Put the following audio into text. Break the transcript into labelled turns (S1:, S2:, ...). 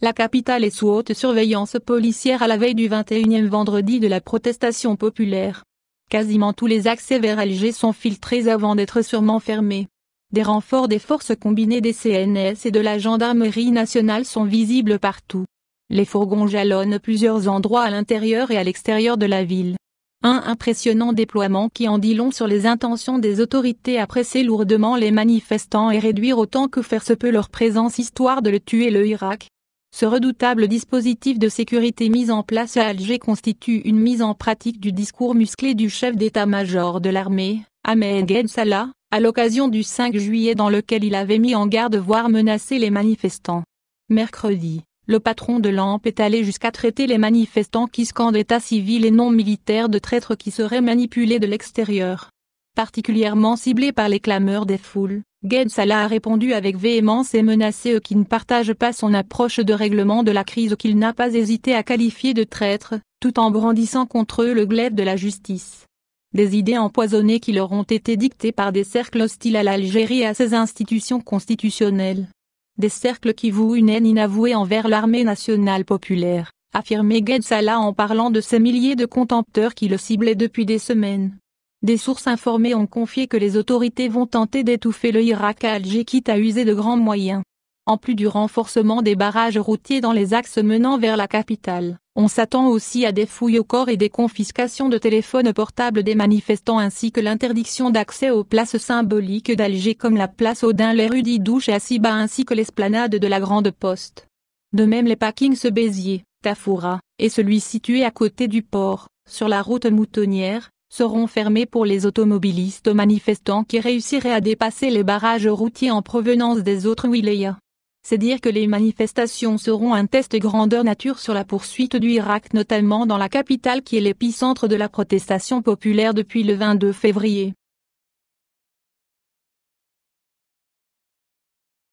S1: La capitale est sous haute surveillance policière à la veille du 21e vendredi de la protestation populaire. Quasiment tous les accès vers Alger sont filtrés avant d'être sûrement fermés. Des renforts des forces combinées des CNS et de la gendarmerie nationale sont visibles partout. Les fourgons jalonnent plusieurs endroits à l'intérieur et à l'extérieur de la ville. Un impressionnant déploiement qui en dit long sur les intentions des autorités à presser lourdement les manifestants et réduire autant que faire se peut leur présence histoire de le tuer le Hirak. Ce redoutable dispositif de sécurité mis en place à Alger constitue une mise en pratique du discours musclé du chef d'état-major de l'armée, Ahmed Ged Salah, à l'occasion du 5 juillet dans lequel il avait mis en garde voire menacé les manifestants. Mercredi, le patron de l'ANP est allé jusqu'à traiter les manifestants qui scandent état civil et non militaire de traîtres qui seraient manipulés de l'extérieur. Particulièrement ciblé par les clameurs des foules, Ged Salah a répondu avec véhémence et menacé eux qui ne partagent pas son approche de règlement de la crise qu'il n'a pas hésité à qualifier de traîtres, tout en brandissant contre eux le glaive de la justice. Des idées empoisonnées qui leur ont été dictées par des cercles hostiles à l'Algérie et à ses institutions constitutionnelles. Des cercles qui vouent une haine inavouée envers l'armée nationale populaire, affirmait Ged Salah en parlant de ces milliers de contempteurs qui le ciblaient depuis des semaines. Des sources informées ont confié que les autorités vont tenter d'étouffer le Hirak à Alger quitte à user de grands moyens. En plus du renforcement des barrages routiers dans les axes menant vers la capitale, on s'attend aussi à des fouilles au corps et des confiscations de téléphones portables des manifestants ainsi que l'interdiction d'accès aux places symboliques d'Alger comme la place Odin, les rues d'Idouche et Assiba ainsi que l'esplanade de la Grande Poste. De même les parkings Béziers, Tafoura, et celui situé à côté du port, sur la route moutonnière, seront fermés pour les automobilistes manifestants qui réussiraient à dépasser les barrages routiers en provenance des autres wilayas. C'est dire que les manifestations seront un test grandeur nature sur la poursuite du Hirak notamment dans la capitale qui est l'épicentre de la protestation populaire depuis le 22 février.